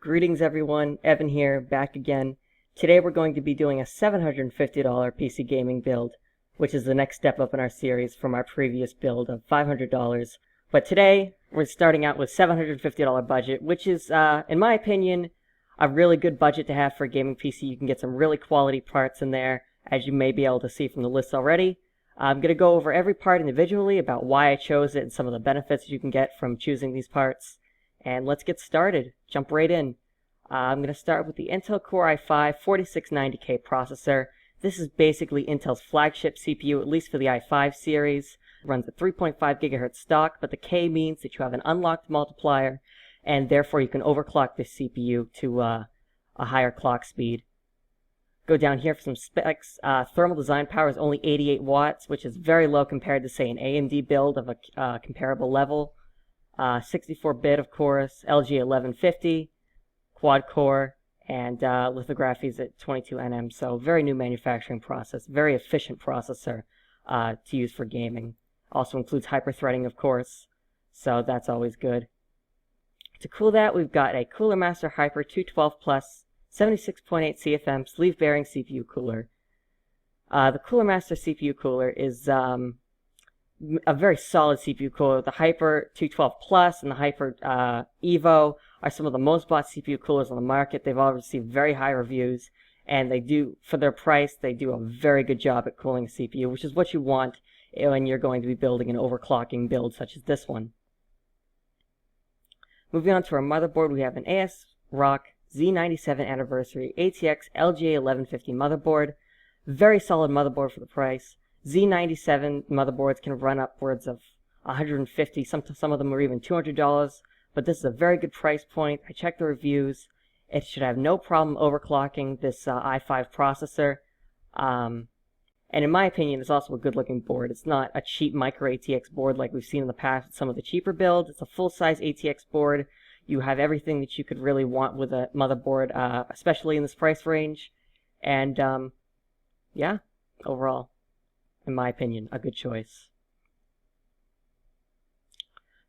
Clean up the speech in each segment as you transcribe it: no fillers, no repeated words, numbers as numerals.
Greetings everyone, Evan here, back again. Today we're going to be doing a $750 PC gaming build, which is the next step up in our series from our previous build of $500. But today, we're starting out with $750 budget, which is, in my opinion, a really good budget to have for a gaming PC. You can get some really quality parts in there, as you may be able to see from the list already. I'm going to go over every part individually about why I chose it and some of the benefits you can get from choosing these parts. And let's get started. Jump right in. I'm going to start with the Intel Core i5 4690K processor. This is basically Intel's flagship CPU, at least for the i5 series. It runs at 3.5 GHz stock, but the K means that you have an unlocked multiplier, and therefore you can overclock this CPU to a higher clock speed. Go down here for some specs. Thermal design power is only 88 watts, which is very low compared to, say, an AMD build of a comparable level. 64-bit, of course, LG 1150, quad-core, and lithography is at 22 nm, so very new manufacturing process, very efficient processor to use for gaming. Also includes hyper-threading, of course, so that's always good. To cool that, we've got a Cooler Master Hyper 212 Plus 76.8 CFM sleeve-bearing CPU cooler. The Cooler Master CPU cooler is a very solid CPU cooler. The Hyper 212 Plus and the Hyper Evo are some of the most bought CPU coolers on the market. They've all received very high reviews, and they do, for their price, they do a very good job at cooling a CPU, which is what you want when you're going to be building an overclocking build such as this one. Moving on to our motherboard, we have an ASRock Z97 Anniversary ATX LGA 1150 motherboard. Very solid motherboard for the price. Z97 motherboards can run upwards of $150, some of them are even $200, but this is a very good price point. I checked the reviews. It should have no problem overclocking this i5 processor. And in my opinion, it's also a good-looking board. It's not a cheap micro ATX board like we've seen in the past with some of the cheaper builds. It's a full-size ATX board. You have everything that you could really want with a motherboard, especially in this price range. And, yeah, overall, in my opinion, a good choice.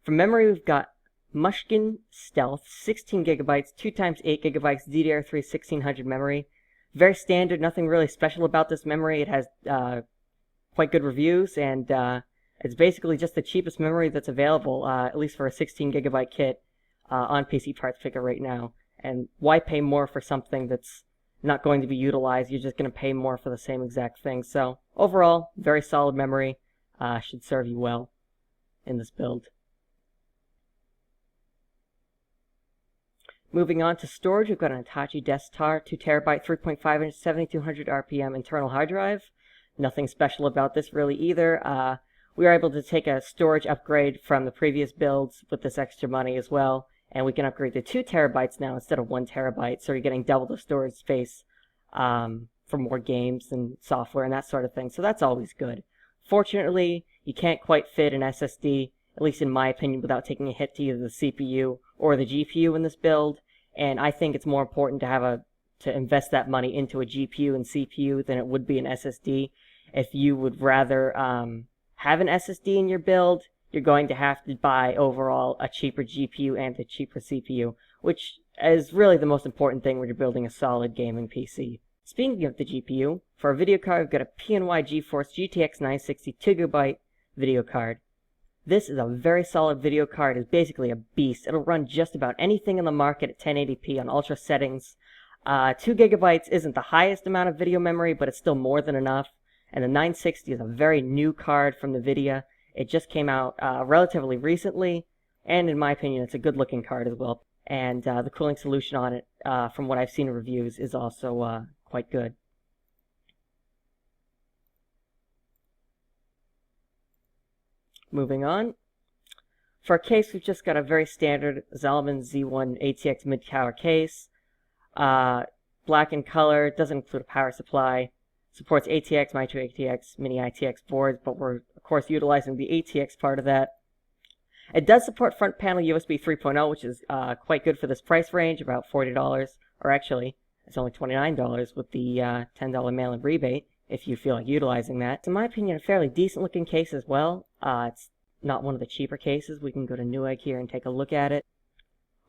For memory, we've got Mushkin Stealth, 16 GB, 2x8 GB DDR3 1600 memory. Very standard, nothing really special about this memory. It has quite good reviews, and it's basically just the cheapest memory that's available, at least for a 16 GB kit on PC Parts Picker right now. And why pay more for something that's not going to be utilized? You're just going to pay more for the same exact thing. So overall, very solid memory. Should serve you well in this build. Moving on to storage, we've got an Hitachi Desktop 2TB 3.5 inch 7200 RPM internal hard drive. Nothing special about this really either. We were able to take a storage upgrade from the previous builds with this extra money as well, and we can upgrade to 2 TB now instead of 1 TB, so you're getting double the storage space for more games and software and that sort of thing, so that's always good. Fortunately, you can't quite fit an SSD, at least in my opinion, without taking a hit to either the CPU or the GPU in this build, and I think it's more important to invest that money into a GPU and CPU than it would be an SSD. If you would rather have an SSD in your build, you're going to have to buy overall a cheaper GPU and a cheaper CPU, which is really the most important thing when you're building a solid gaming PC. Speaking of the GPU, for a video card, we've got a PNY GeForce GTX 960 2GB video card. This is a very solid video card. It's basically a beast. It'll run just about anything in the market at 1080p on ultra settings. 2 GB isn't the highest amount of video memory, but it's still more than enough. And the 960 is a very new card from NVIDIA. It just came out relatively recently, and in my opinion, it's a good-looking card as well. And the cooling solution on it, from what I've seen in reviews, is also quite good. Moving on. For a case, we've just got a very standard Zalman Z1 ATX mid-tower case. Black in color, doesn't include a power supply. Supports ATX, Micro ATX, Mini ITX boards, but we're, of course, utilizing the ATX part of that. It does support front panel USB 3.0, which is quite good for this price range, about $40, or actually, it's only $29 with the $10 mail-in rebate, if you feel like utilizing that. It's, in my opinion, a fairly decent-looking case as well. It's not one of the cheaper cases. We can go to Newegg here and take a look at it.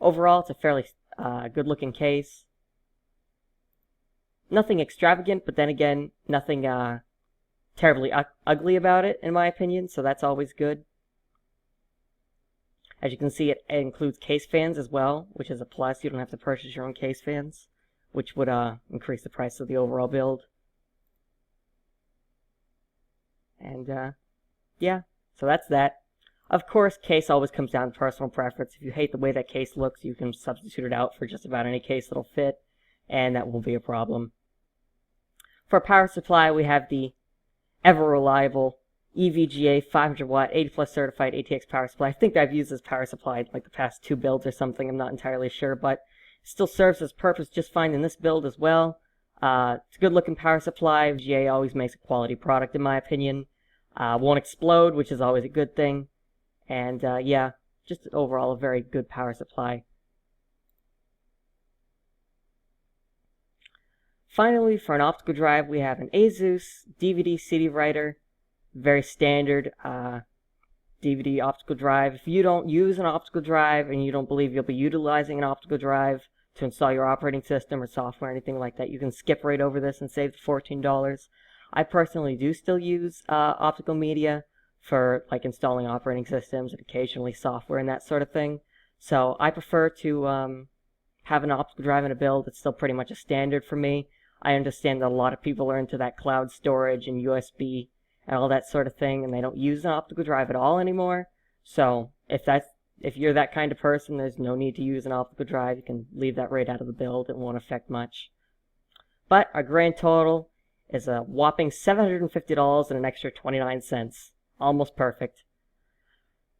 Overall, it's a fairly Good looking case. Nothing extravagant, but then again, nothing terribly ugly about it, in my opinion, so that's always good. As you can see, it includes case fans as well, which is a plus. You don't have to purchase your own case fans, which would increase the price of the overall build. And yeah, so that's that. Of course, case always comes down to personal preference. If you hate the way that case looks, you can substitute it out for just about any case that'll fit, and that won't be a problem. For power supply, we have the ever-reliable EVGA 500 watt 80 plus certified ATX power supply. I think I've used this power supply in like the past 2 builds or something. I'm not entirely sure, but it still serves its purpose just fine in this build as well. It's a good looking power supply. EVGA always makes a quality product in my opinion. Won't explode, which is always a good thing. And yeah, just overall a very good power supply. Finally, for an optical drive, we have an Asus DVD CD writer. Very standard DVD optical drive. If you don't use an optical drive and you don't believe you'll be utilizing an optical drive to install your operating system or software or anything like that, you can skip right over this and save the $14. I personally do still use optical media for like installing operating systems and occasionally software and that sort of thing. So I prefer to have an optical drive in a build. It's still pretty much a standard for me. I understand that a lot of people are into that cloud storage and USB and all that sort of thing, and they don't use an optical drive at all anymore. So if you're that kind of person, there's no need to use an optical drive. You can leave that right out of the build. It won't affect much. But our grand total is a whopping $750 and an extra 29 cents. Almost perfect.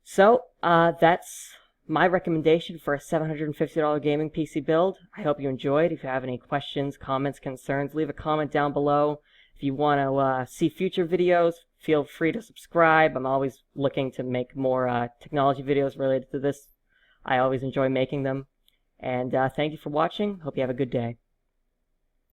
So that's my recommendation for a $750 gaming PC build. I hope you enjoyed. If you have any questions, comments, concerns, leave a comment down below. If you want to see future videos, feel free to subscribe. I'm always looking to make more technology videos related to this. I always enjoy making them. And thank you for watching. Hope you have a good day.